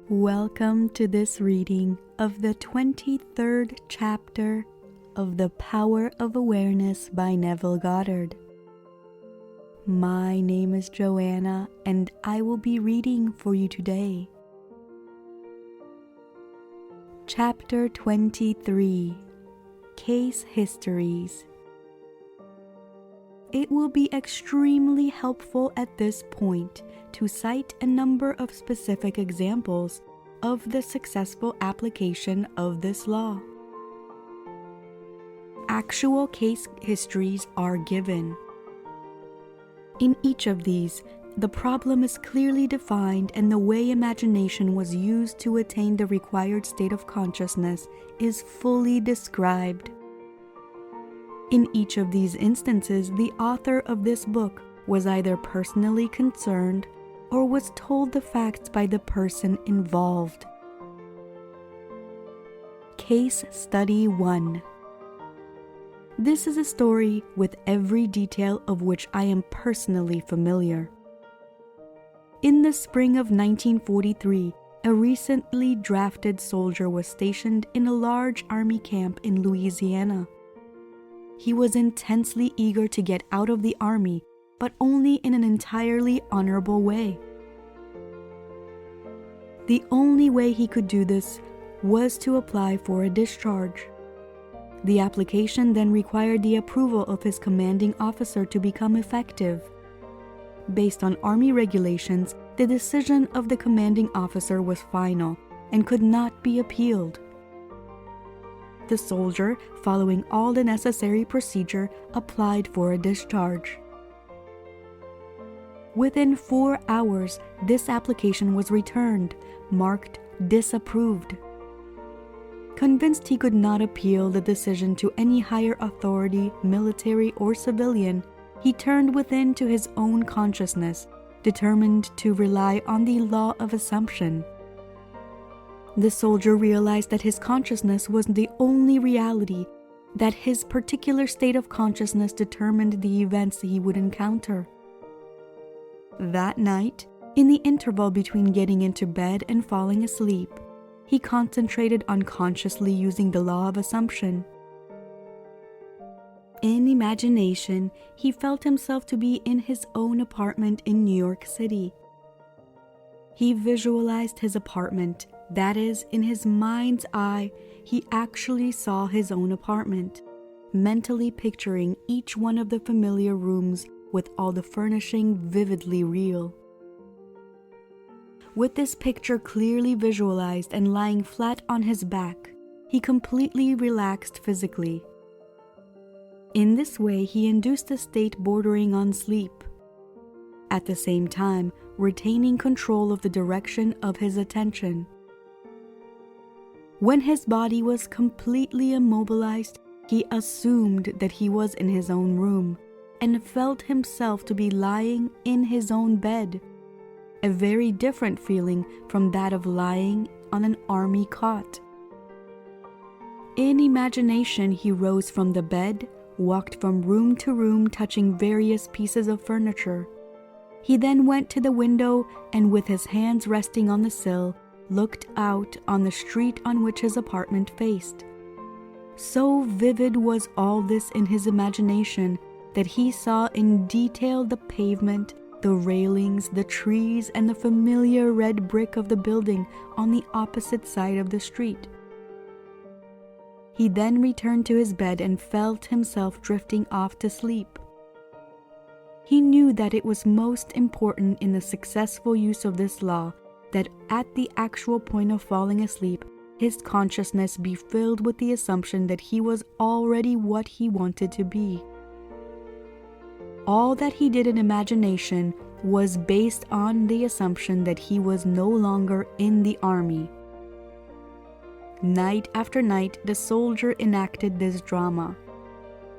Welcome to this reading of the 23rd chapter of The Power of Awareness by Neville Goddard. My name is Joanna, and I will be reading for you today. Chapter 23, Case Histories. It will be extremely helpful at this point to cite a number of specific examples of the successful application of this law. Actual case histories are given. In each of these, the problem is clearly defined and the way imagination was used to attain the required state of consciousness is fully described. In each of these instances, the author of this book was either personally concerned or was told the facts by the person involved. Case Study 1. This is a story with every detail of which I am personally familiar. In the spring of 1943, a recently drafted soldier was stationed in a large army camp in Louisiana. He was intensely eager to get out of the army, but only in an entirely honorable way. The only way he could do this was to apply for a discharge. The application then required the approval of his commanding officer to become effective. Based on Army regulations, the decision of the commanding officer was final and could not be appealed. The soldier, following all the necessary procedure, applied for a discharge. Within 4 hours, this application was returned, marked disapproved. Convinced he could not appeal the decision to any higher authority, military or civilian, he turned within to his own consciousness, determined to rely on the law of assumption. The soldier realized that his consciousness was the only reality, that his particular state of consciousness determined the events he would encounter. That night, in the interval between getting into bed and falling asleep, he concentrated on consciously using the law of assumption. In imagination, he felt himself to be in his own apartment in New York City. He visualized his apartment, that is, in his mind's eye, he actually saw his own apartment, mentally picturing each one of the familiar rooms with all the furnishing vividly real. With this picture clearly visualized and lying flat on his back, he completely relaxed physically. In this way, he induced a state bordering on sleep, at the same time retaining control of the direction of his attention. When his body was completely immobilized, he assumed that he was in his own room and felt himself to be lying in his own bed, a very different feeling from that of lying on an army cot. In imagination, he rose from the bed, walked from room to room touching various pieces of furniture. He then went to the window and, with his hands resting on the sill, looked out on the street on which his apartment faced. So vivid was all this in his imagination that he saw in detail the pavement, the railings, the trees, and the familiar red brick of the building on the opposite side of the street. He then returned to his bed and felt himself drifting off to sleep. He knew that it was most important in the successful use of this law that at the actual point of falling asleep, his consciousness be filled with the assumption that he was already what he wanted to be. All that he did in imagination was based on the assumption that he was no longer in the army. Night after night, the soldier enacted this drama.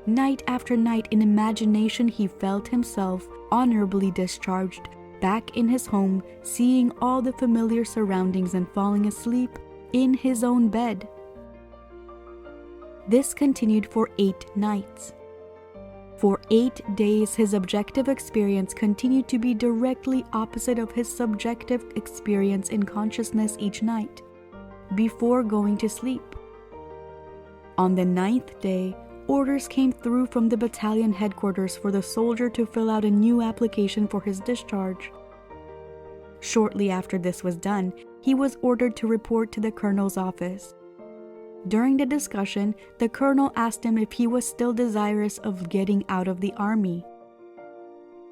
Night after night, in imagination, he felt himself honorably discharged, back in his home, seeing all the familiar surroundings and falling asleep in his own bed. This continued for 8 nights. For 8 days, his objective experience continued to be directly opposite of his subjective experience in consciousness each night, before going to sleep. On the 9th day, orders came through from the battalion headquarters for the soldier to fill out a new application for his discharge. Shortly after this was done, he was ordered to report to the colonel's office. During the discussion, the colonel asked him if he was still desirous of getting out of the army.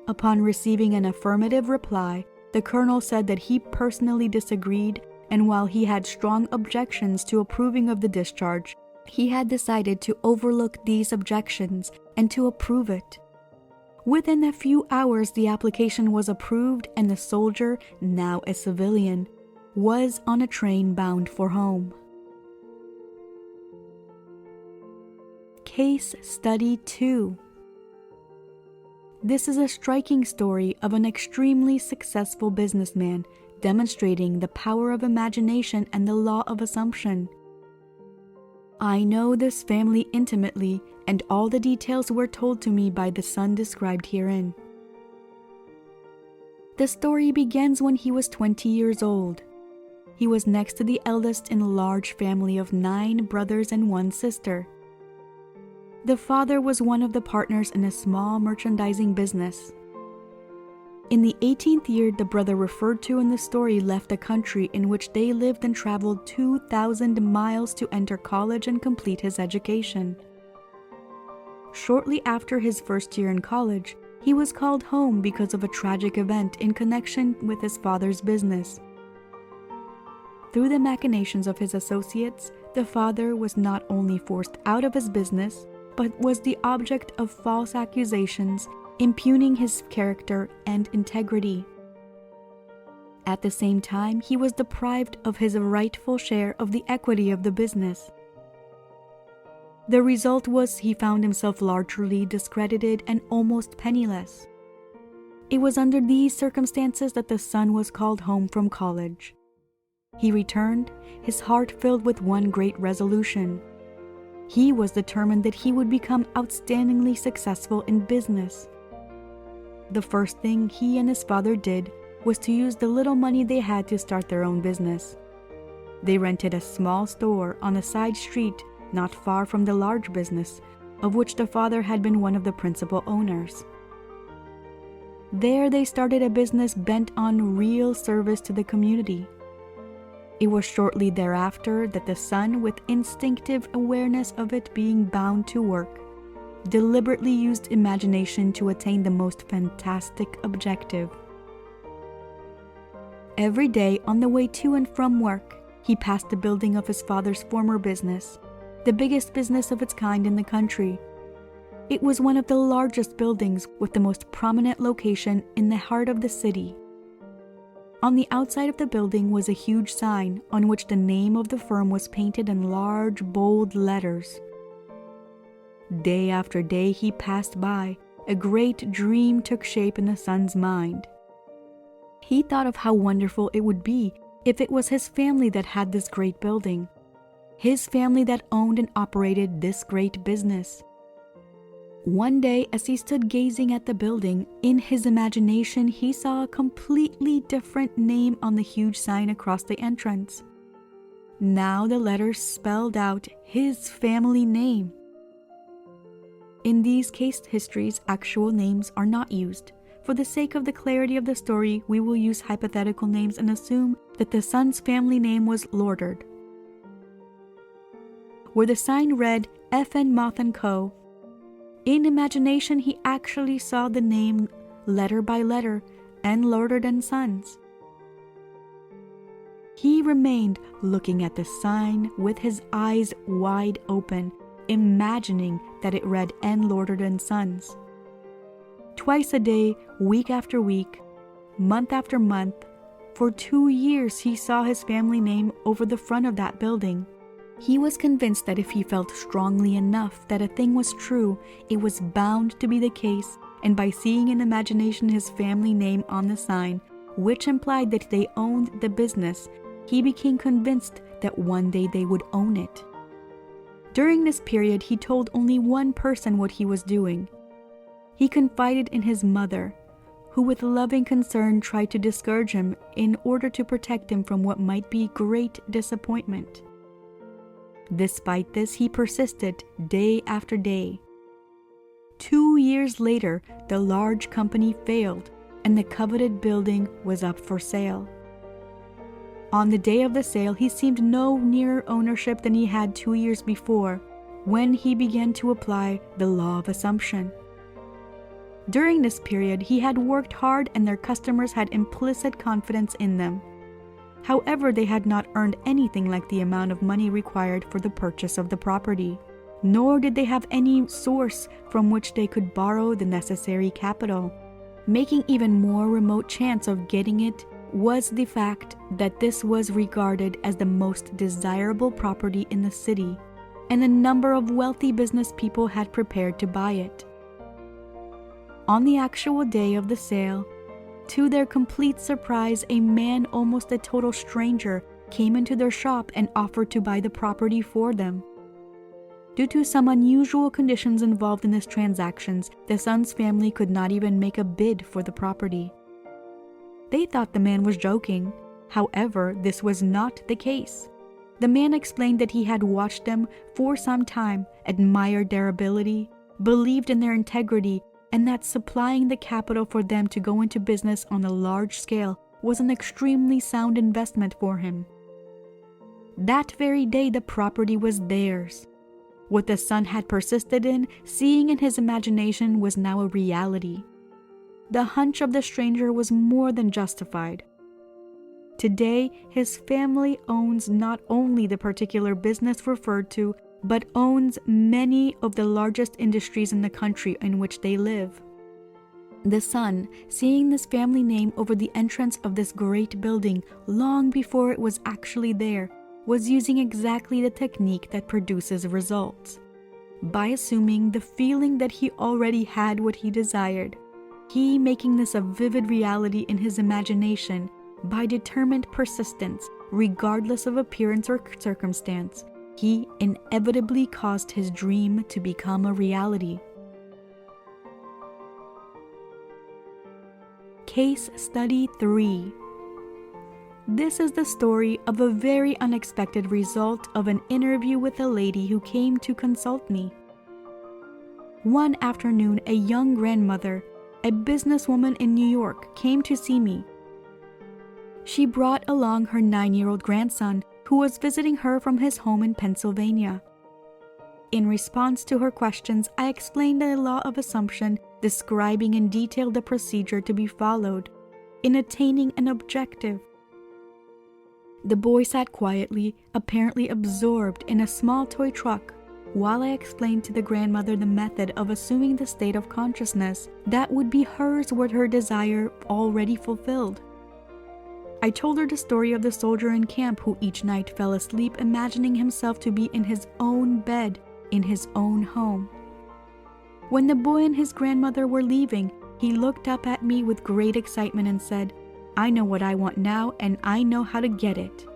Upon receiving an affirmative reply, the colonel said that he personally disagreed, and while he had strong objections to approving of the discharge, he had decided to overlook these objections and to approve it. Within a few hours, the application was approved, and the soldier, now a civilian, was on a train bound for home. Case Study 2. This is a striking story of an extremely successful businessman demonstrating the power of imagination and the law of assumption. I know this family intimately, and all the details were told to me by the son described herein. The story begins when he was 20 years old. He was next to the eldest in a large family of 9 brothers and 1 sister. The father was one of the partners in a small merchandising business. In the 18th year, the brother referred to in the story left the country in which they lived and traveled 2,000 miles to enter college and complete his education. Shortly after his first year in college, he was called home because of a tragic event in connection with his father's business. Through the machinations of his associates, the father was not only forced out of his business, but was the object of false accusations, impugning his character and integrity. At the same time, he was deprived of his rightful share of the equity of the business. The result was he found himself largely discredited and almost penniless. It was under these circumstances that the son was called home from college. He returned, his heart filled with one great resolution. He was determined that he would become outstandingly successful in business. The first thing he and his father did was to use the little money they had to start their own business. They rented a small store on a side street not far from the large business, of which the father had been one of the principal owners. There they started a business bent on real service to the community. It was shortly thereafter that the son, with instinctive awareness of it being bound to work, deliberately used imagination to attain the most fantastic objective. Every day on the way to and from work, he passed the building of his father's former business, the biggest business of its kind in the country. It was one of the largest buildings with the most prominent location in the heart of the city. On the outside of the building was a huge sign on which the name of the firm was painted in large, bold letters. Day after day he passed by, a great dream took shape in the son's mind. He thought of how wonderful it would be if it was his family that had this great building, his family that owned and operated this great business. One day, as he stood gazing at the building, in his imagination he saw a completely different name on the huge sign across the entrance. Now the letters spelled out his family name. In these case histories, actual names are not used. For the sake of the clarity of the story, we will use hypothetical names and assume that the son's family name was Goddard. Where the sign read F.N. Moth & Co., in imagination, he actually saw the name letter by letter, and Goddard & Sons. He remained looking at the sign with his eyes wide open, imagining that it read N. Goddard & Sons. Twice a day, week after week, month after month, for 2 years he saw his family name over the front of that building. He was convinced that if he felt strongly enough that a thing was true, it was bound to be the case, and by seeing in imagination his family name on the sign, which implied that they owned the business, he became convinced that one day they would own it. During this period, he told only one person what he was doing. He confided in his mother, who with loving concern tried to discourage him in order to protect him from what might be great disappointment. Despite this, he persisted day after day. 2 years later, the large company failed, and the coveted building was up for sale. On the day of the sale, he seemed no nearer ownership than he had 2 years before, when he began to apply the law of assumption. During this period, he had worked hard and their customers had implicit confidence in them. However, they had not earned anything like the amount of money required for the purchase of the property, nor did they have any source from which they could borrow the necessary capital. Making even more remote chance of getting it was the fact that this was regarded as the most desirable property in the city, and a number of wealthy business people had prepared to buy it. On the actual day of the sale, to their complete surprise, a man, almost a total stranger, came into their shop and offered to buy the property for them. Due to some unusual conditions involved in this transactions, the son's family could not even make a bid for the property. They thought the man was joking. However, this was not the case. The man explained that he had watched them for some time, admired their ability, believed in their integrity, and that supplying the capital for them to go into business on a large scale was an extremely sound investment for him. That very day, the property was theirs. What the son had persisted in, seeing in his imagination, was now a reality. The hunch of the stranger was more than justified. Today, his family owns not only the particular business referred to, but owns many of the largest industries in the country in which they live. The son, seeing this family name over the entrance of this great building long before it was actually there, was using exactly the technique that produces results. By assuming the feeling that he already had what he desired, he making this a vivid reality in his imagination by determined persistence, regardless of appearance or circumstance, he inevitably caused his dream to become a reality. Case Study 3. This is the story of a very unexpected result of an interview with a lady who came to consult me. One afternoon, a young grandmother, a businesswoman in New York, came to see me. She brought along her 9-year-old grandson, who was visiting her from his home in Pennsylvania. In response to her questions, I explained the law of assumption, describing in detail the procedure to be followed in attaining an objective. The boy sat quietly, apparently absorbed in a small toy truck, while I explained to the grandmother the method of assuming the state of consciousness that would be hers were her desire already fulfilled. I told her the story of the soldier in camp who each night fell asleep imagining himself to be in his own bed, in his own home. When the boy and his grandmother were leaving, he looked up at me with great excitement and said, "I know what I want now, and I know how to get it."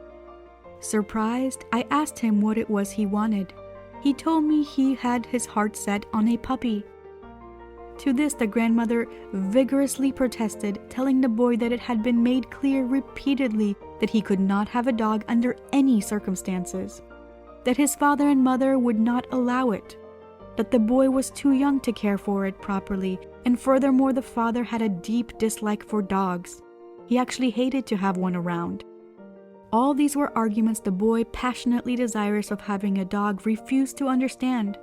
Surprised, I asked him what it was he wanted. He told me he had his heart set on a puppy. To this, the grandmother vigorously protested, telling the boy that it had been made clear repeatedly that he could not have a dog under any circumstances, that his father and mother would not allow it, that the boy was too young to care for it properly, and furthermore the father had a deep dislike for dogs. He actually hated to have one around. All these were arguments the boy, passionately desirous of having a dog, refused to understand.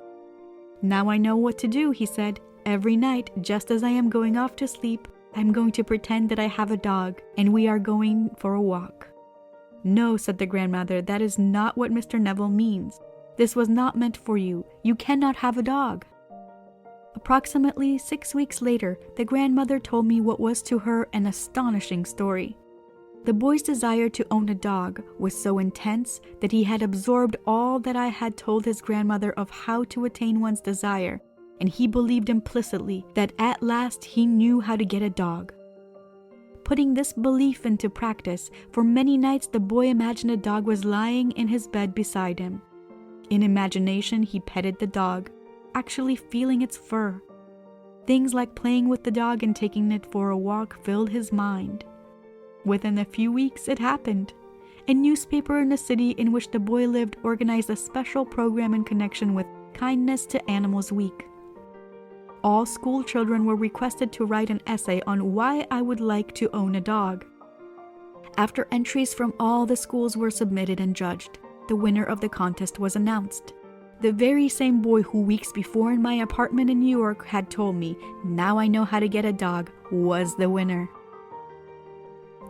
"Now I know what to do," he said. "Every night, just as I am going off to sleep, I'm going to pretend that I have a dog, and we are going for a walk." "No," said the grandmother, "that is not what Mr. Neville means. This was not meant for you. You cannot have a dog." Approximately 6 weeks later, the grandmother told me what was to her an astonishing story. The boy's desire to own a dog was so intense that he had absorbed all that I had told his grandmother of how to attain one's desire, and he believed implicitly that at last he knew how to get a dog. Putting this belief into practice, for many nights the boy imagined a dog was lying in his bed beside him. In imagination, he petted the dog, actually feeling its fur. Things like playing with the dog and taking it for a walk filled his mind. Within a few weeks, it happened. A newspaper in the city in which the boy lived organized a special program in connection with Kindness to Animals Week. All school children were requested to write an essay on why I would like to own a dog. After entries from all the schools were submitted and judged, the winner of the contest was announced. The very same boy who weeks before in my apartment in New York had told me, "Now I know how to get a dog," was the winner.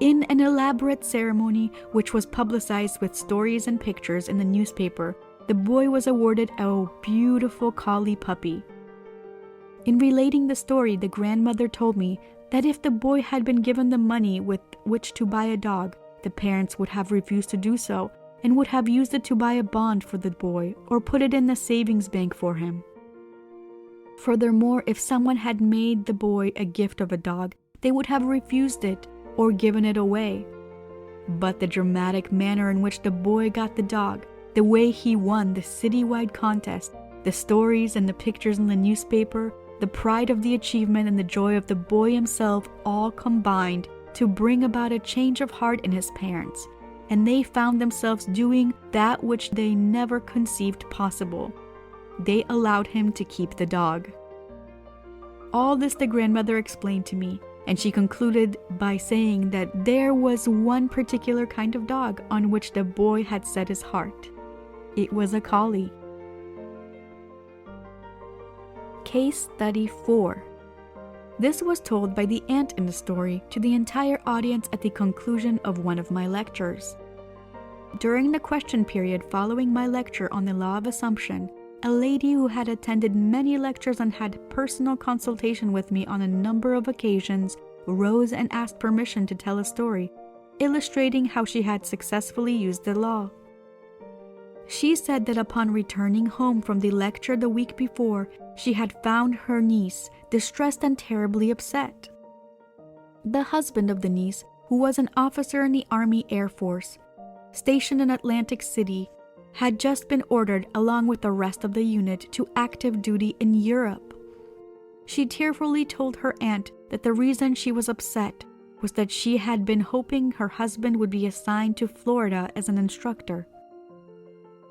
In an elaborate ceremony, which was publicized with stories and pictures in the newspaper, the boy was awarded a beautiful collie puppy. In relating the story, the grandmother told me that if the boy had been given the money with which to buy a dog, the parents would have refused to do so and would have used it to buy a bond for the boy or put it in the savings bank for him. Furthermore, if someone had made the boy a gift of a dog, they would have refused it or given it away. But the dramatic manner in which the boy got the dog, the way he won the citywide contest, the stories and the pictures in the newspaper, the pride of the achievement and the joy of the boy himself all combined to bring about a change of heart in his parents, and they found themselves doing that which they never conceived possible. They allowed him to keep the dog. All this the grandmother explained to me, and she concluded by saying that there was one particular kind of dog on which the boy had set his heart. It was a collie. Case Study 4. This was told by the aunt in the story to the entire audience at the conclusion of one of my lectures. During the question period following my lecture on the law of assumption, a lady who had attended many lectures and had personal consultation with me on a number of occasions rose and asked permission to tell a story, illustrating how she had successfully used the law. She said that upon returning home from the lecture the week before, she had found her niece distressed and terribly upset. The husband of the niece, who was an officer in the Army Air Force, stationed in Atlantic City, had just been ordered along with the rest of the unit to active duty in Europe. She tearfully told her aunt that the reason she was upset was that she had been hoping her husband would be assigned to Florida as an instructor.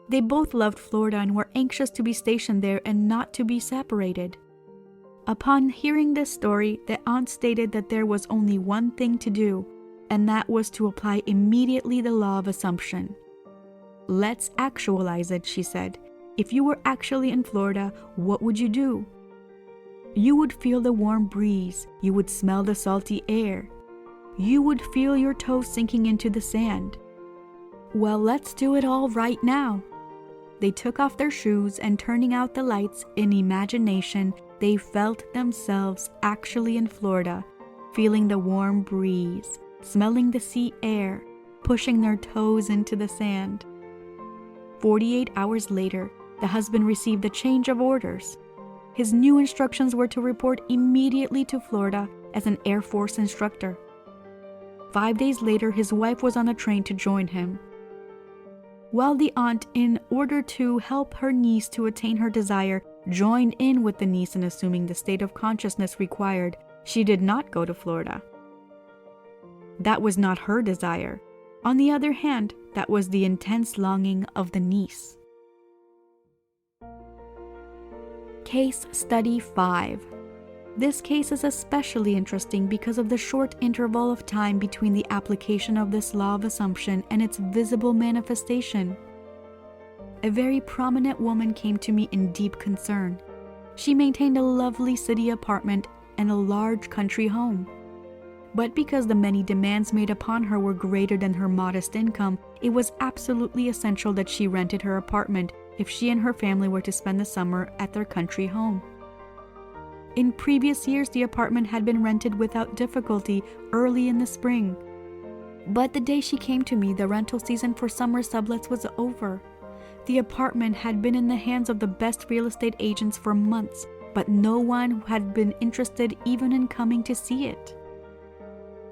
They both loved Florida and were anxious to be stationed there and not to be separated. Upon hearing this story, the aunt stated that there was only one thing to do, and that was to apply immediately the law of assumption. "Let's actualize it," she said. "If you were actually in Florida, what would you do? You would feel the warm breeze. You would smell the salty air. You would feel your toes sinking into the sand. Well, let's do it all right now." They took off their shoes and, turning out the lights, in imagination, they felt themselves actually in Florida, feeling the warm breeze, smelling the sea air, pushing their toes into the sand. 48 hours later, the husband received a change of orders. His new instructions were to report immediately to Florida as an Air Force instructor. 5 days later, his wife was on a train to join him. While the aunt, in order to help her niece to attain her desire, joined in with the niece in assuming the state of consciousness required, she did not go to Florida. That was not her desire. On the other hand, that was the intense longing of the niece. Case Study 5. This case is especially interesting because of the short interval of time between the application of this law of assumption and its visible manifestation. A very prominent woman came to me in deep concern. She maintained a lovely city apartment and a large country home. But because the many demands made upon her were greater than her modest income, it was absolutely essential that she rented her apartment if she and her family were to spend the summer at their country home. In previous years, the apartment had been rented without difficulty early in the spring. But the day she came to me, the rental season for summer sublets was over. The apartment had been in the hands of the best real estate agents for months, but no one had been interested even in coming to see it.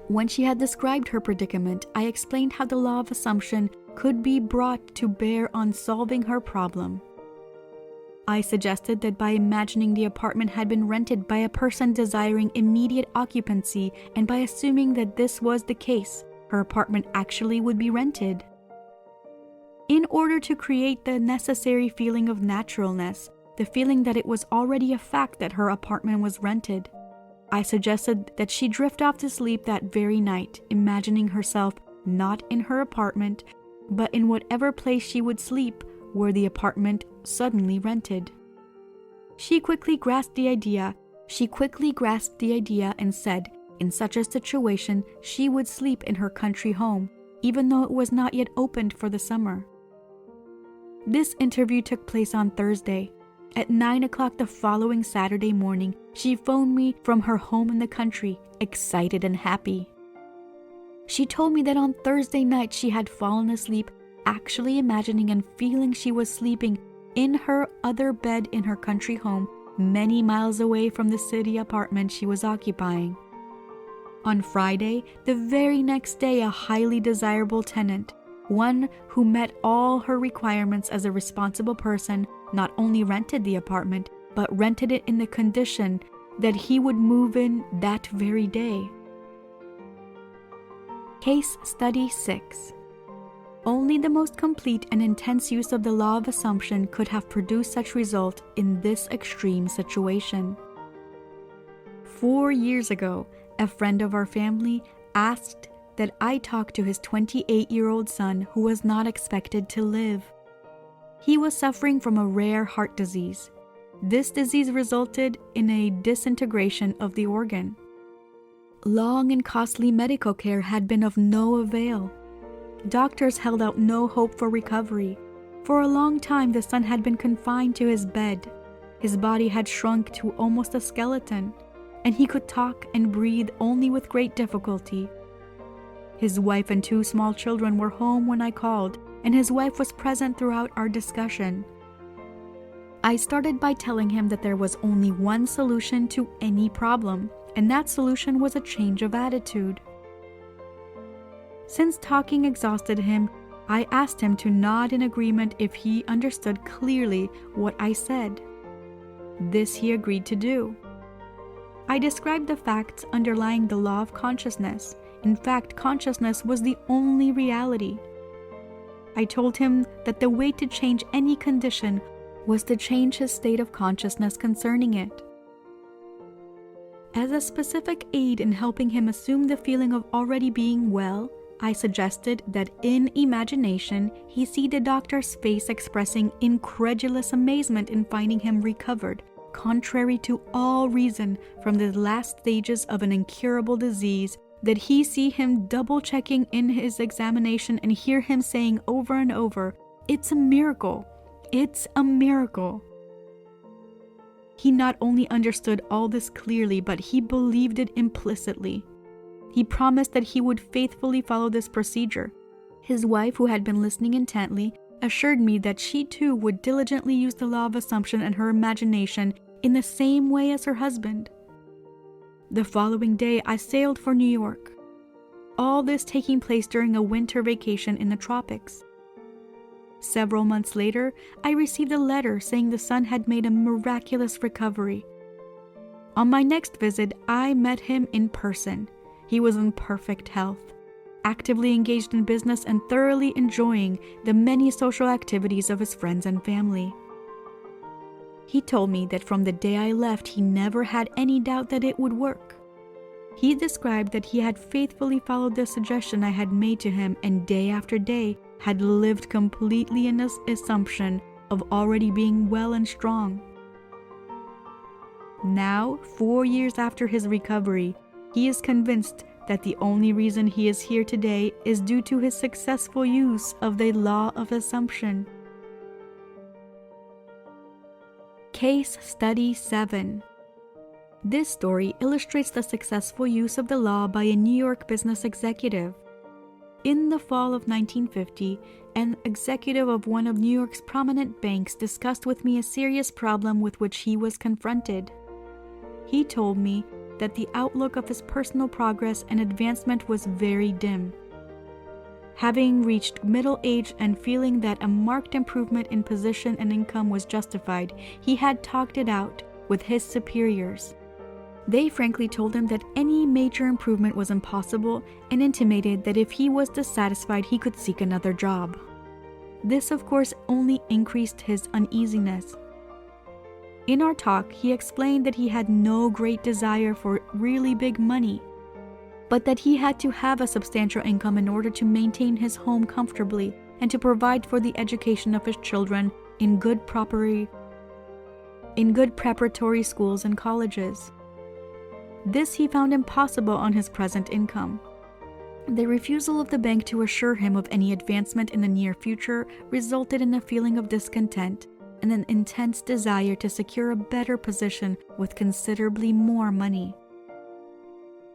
When she had described her predicament, I explained how the law of assumption could be brought to bear on solving her problem. I suggested that by imagining the apartment had been rented by a person desiring immediate occupancy and by assuming that this was the case, her apartment actually would be rented. In order to create the necessary feeling of naturalness, the feeling that it was already a fact that her apartment was rented, I suggested that she drift off to sleep that very night, imagining herself not in her apartment, but in whatever place she would sleep were the apartment suddenly rented. She quickly grasped the idea and said, in such a situation, she would sleep in her country home, even though it was not yet opened for the summer. This interview took place on Thursday. At 9 o'clock the following Saturday morning, she phoned me from her home in the country, excited and happy. She told me that on Thursday night she had fallen asleep, actually imagining and feeling she was sleeping in her other bed in her country home, many miles away from the city apartment she was occupying. On Friday, the very next day, a highly desirable tenant, one who met all her requirements as a responsible person, not only rented the apartment, but rented it in the condition that he would move in that very day. Case Study 6. Only the most complete and intense use of the law of assumption could have produced such result in this extreme situation. 4 years ago, a friend of our family asked that I talk to his 28-year-old son who was not expected to live. He was suffering from a rare heart disease. This disease resulted in a disintegration of the organ. Long and costly medical care had been of no avail. Doctors held out no hope for recovery. For a long time, the son had been confined to his bed. His body had shrunk to almost a skeleton, and he could talk and breathe only with great difficulty. His wife and 2 small children were home when I called, and his wife was present throughout our discussion. I started by telling him that there was only one solution to any problem, and that solution was a change of attitude. Since talking exhausted him, I asked him to nod in agreement if he understood clearly what I said. This he agreed to do. I described the facts underlying the law of consciousness. In fact, consciousness was the only reality. I told him that the way to change any condition was to change his state of consciousness concerning it. As a specific aid in helping him assume the feeling of already being well, I suggested that in imagination he see the doctor's face expressing incredulous amazement in finding him recovered, contrary to all reason, from the last stages of an incurable disease, that he see him double-checking in his examination and hear him saying over and over, "It's a miracle! It's a miracle!" He not only understood all this clearly, but he believed it implicitly. He promised that he would faithfully follow this procedure. His wife, who had been listening intently, assured me that she too would diligently use the law of assumption and her imagination in the same way as her husband. The following day, I sailed for New York. All this taking place during a winter vacation in the tropics. Several months later, I received a letter saying the son had made a miraculous recovery. On my next visit, I met him in person. He was in perfect health, actively engaged in business and thoroughly enjoying the many social activities of his friends and family. He told me that from the day I left, he never had any doubt that it would work. He described that he had faithfully followed the suggestion I had made to him and day after day had lived completely in this assumption of already being well and strong. Now, 4 years after his recovery, he is convinced that the only reason he is here today is due to his successful use of the law of assumption. Case Study 7. This story illustrates the successful use of the law by a New York business executive. In the fall of 1950, an executive of one of New York's prominent banks discussed with me a serious problem with which he was confronted. He told me that the outlook of his personal progress and advancement was very dim. Having reached middle age and feeling that a marked improvement in position and income was justified, he had talked it out with his superiors. They frankly told him that any major improvement was impossible and intimated that if he was dissatisfied, he could seek another job. This, of course, only increased his uneasiness. In our talk, he explained that he had no great desire for really big money, but that he had to have a substantial income in order to maintain his home comfortably and to provide for the education of his children in good preparatory schools and colleges. This he found impossible on his present income. The refusal of the bank to assure him of any advancement in the near future resulted in a feeling of discontent and an intense desire to secure a better position with considerably more money.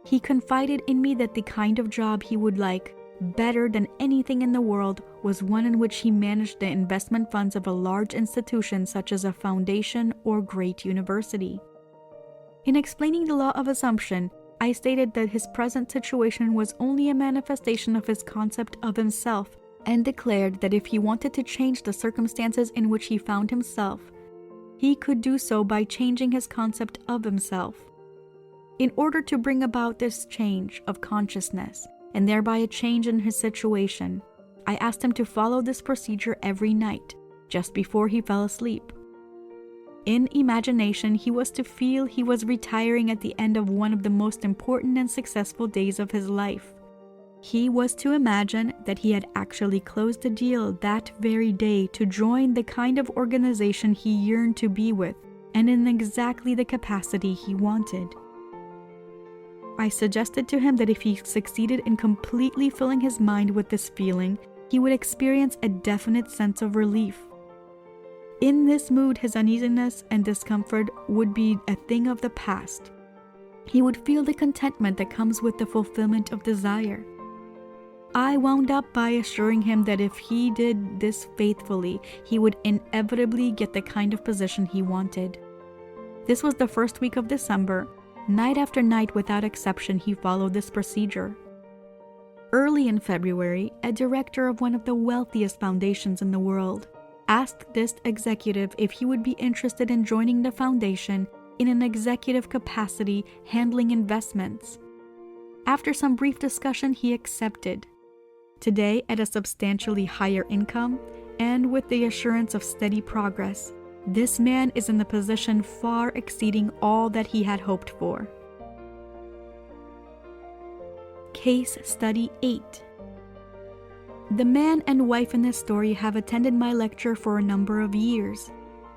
He confided in me that the kind of job he would like, better than anything in the world, was one in which he managed the investment funds of a large institution such as a foundation or great university. In explaining the law of assumption, I stated that his present situation was only a manifestation of his concept of himself, and declared that if he wanted to change the circumstances in which he found himself, he could do so by changing his concept of himself. In order to bring about this change of consciousness, and thereby a change in his situation, I asked him to follow this procedure every night, just before he fell asleep. In imagination, he was to feel he was retiring at the end of one of the most important and successful days of his life. He was to imagine that he had actually closed a deal that very day to join the kind of organization he yearned to be with, and in exactly the capacity he wanted. I suggested to him that if he succeeded in completely filling his mind with this feeling, he would experience a definite sense of relief. In this mood, his uneasiness and discomfort would be a thing of the past. He would feel the contentment that comes with the fulfillment of desire. I wound up by assuring him that if he did this faithfully, he would inevitably get the kind of position he wanted. This was the first week of December. Night after night, without exception, he followed this procedure. Early in February, a director of one of the wealthiest foundations in the world asked this executive if he would be interested in joining the foundation in an executive capacity handling investments. After some brief discussion, he accepted. Today, at a substantially higher income and with the assurance of steady progress, this man is in a position far exceeding all that he had hoped for. Case Study 8. The man and wife in this story have attended my lecture for a number of years.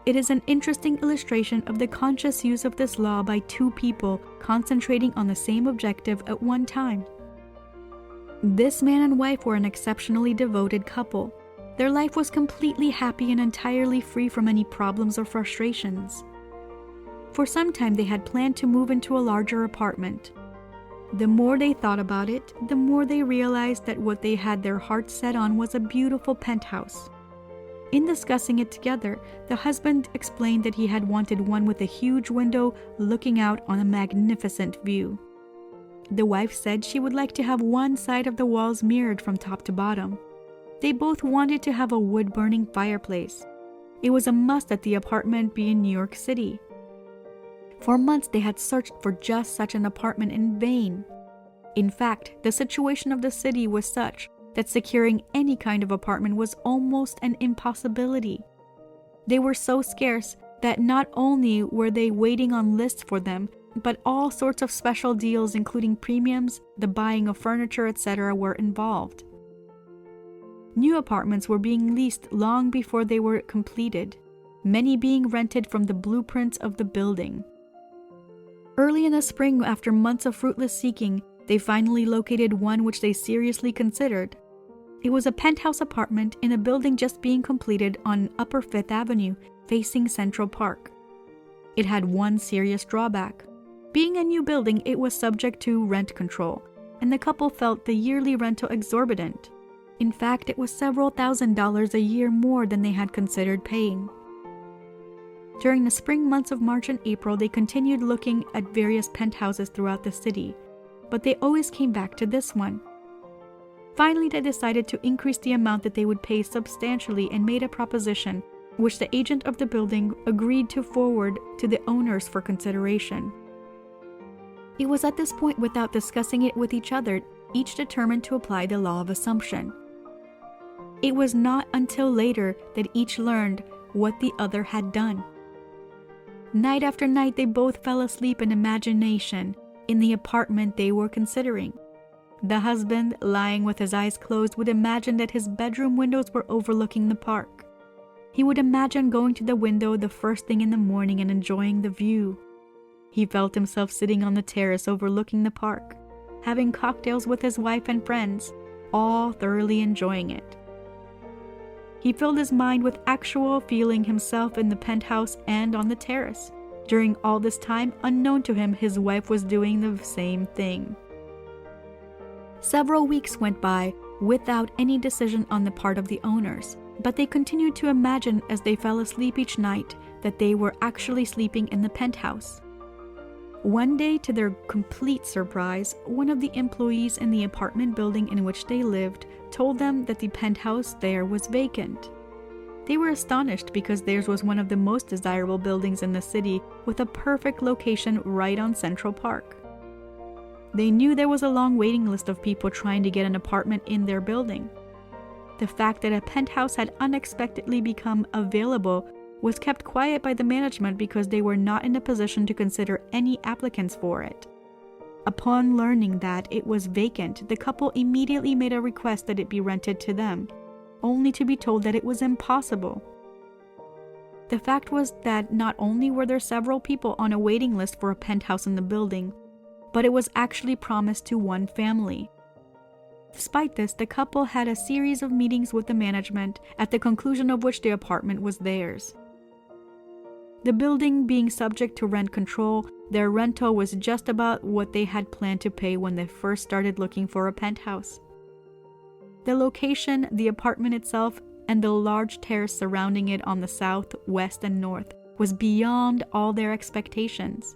It is an interesting illustration of the conscious use of this law by two people concentrating on the same objective at one time. This man and wife were an exceptionally devoted couple. Their life was completely happy and entirely free from any problems or frustrations. For some time they had planned to move into a larger apartment. The more they thought about it, the more they realized that what they had their hearts set on was a beautiful penthouse. In discussing it together, the husband explained that he had wanted one with a huge window looking out on a magnificent view. The wife said she would like to have one side of the walls mirrored from top to bottom. They both wanted to have a wood-burning fireplace. It was a must that the apartment be in New York City. For months they had searched for just such an apartment in vain. In fact, the situation of the city was such that securing any kind of apartment was almost an impossibility. They were so scarce that not only were they waiting on lists for them, but all sorts of special deals including premiums, the buying of furniture, etc. were involved. New apartments were being leased long before they were completed, many being rented from the blueprints of the building. Early in the spring, after months of fruitless seeking, they finally located one which they seriously considered. It was a penthouse apartment in a building just being completed on Upper Fifth Avenue, facing Central Park. It had one serious drawback. Being a new building, it was subject to rent control, and the couple felt the yearly rental exorbitant. In fact, it was several $1,000s a year more than they had considered paying. During the spring months of March and April, they continued looking at various penthouses throughout the city, but they always came back to this one. Finally, they decided to increase the amount that they would pay substantially and made a proposition, which the agent of the building agreed to forward to the owners for consideration. It was at this point, without discussing it with each other, each determined to apply the law of assumption. It was not until later that each learned what the other had done. Night after night, they both fell asleep in imagination in the apartment they were considering. The husband, lying with his eyes closed, would imagine that his bedroom windows were overlooking the park. He would imagine going to the window the first thing in the morning and enjoying the view. He felt himself sitting on the terrace overlooking the park, having cocktails with his wife and friends, all thoroughly enjoying it. He filled his mind with actual feeling himself in the penthouse and on the terrace. During all this time, unknown to him, his wife was doing the same thing. Several weeks went by without any decision on the part of the owners, but they continued to imagine as they fell asleep each night that they were actually sleeping in the penthouse. One day, to their complete surprise, one of the employees in the apartment building in which they lived told them that the penthouse there was vacant. They were astonished because theirs was one of the most desirable buildings in the city with a perfect location right on Central Park. They knew there was a long waiting list of people trying to get an apartment in their building. The fact that a penthouse had unexpectedly become available was kept quiet by the management because they were not in a position to consider any applicants for it. Upon learning that it was vacant, the couple immediately made a request that it be rented to them, only to be told that it was impossible. The fact was that not only were there several people on a waiting list for a penthouse in the building, but it was actually promised to one family. Despite this, the couple had a series of meetings with the management, at the conclusion of which the apartment was theirs. The building being subject to rent control, their rental was just about what they had planned to pay when they first started looking for a penthouse. The location, the apartment itself, and the large terrace surrounding it on the south, west, and north was beyond all their expectations.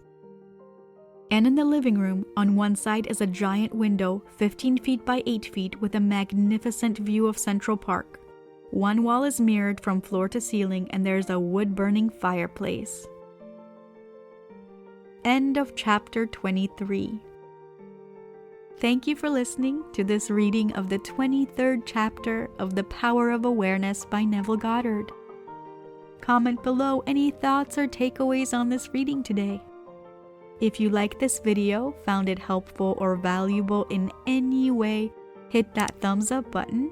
And in the living room, on one side is a giant window 15 feet by 8 feet with a magnificent view of Central Park. One wall is mirrored from floor to ceiling, and there's a wood-burning fireplace. End of chapter 23. Thank you for listening to this reading of the 23rd chapter of The Power of Awareness by Neville Goddard. Comment below any thoughts or takeaways on this reading today. If you liked this video, found it helpful or valuable in any way, hit that thumbs up button.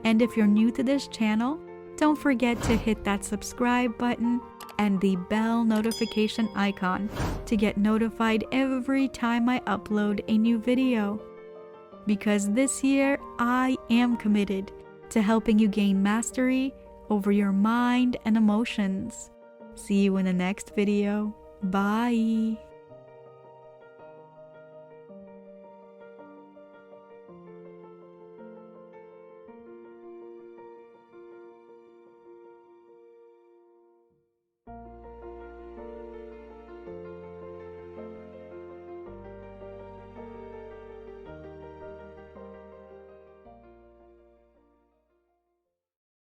And if you're new to this channel, don't forget to hit that subscribe button and the bell notification icon to get notified every time I upload a new video. Because this year, I am committed to helping you gain mastery over your mind and emotions. See you in the next video. Bye.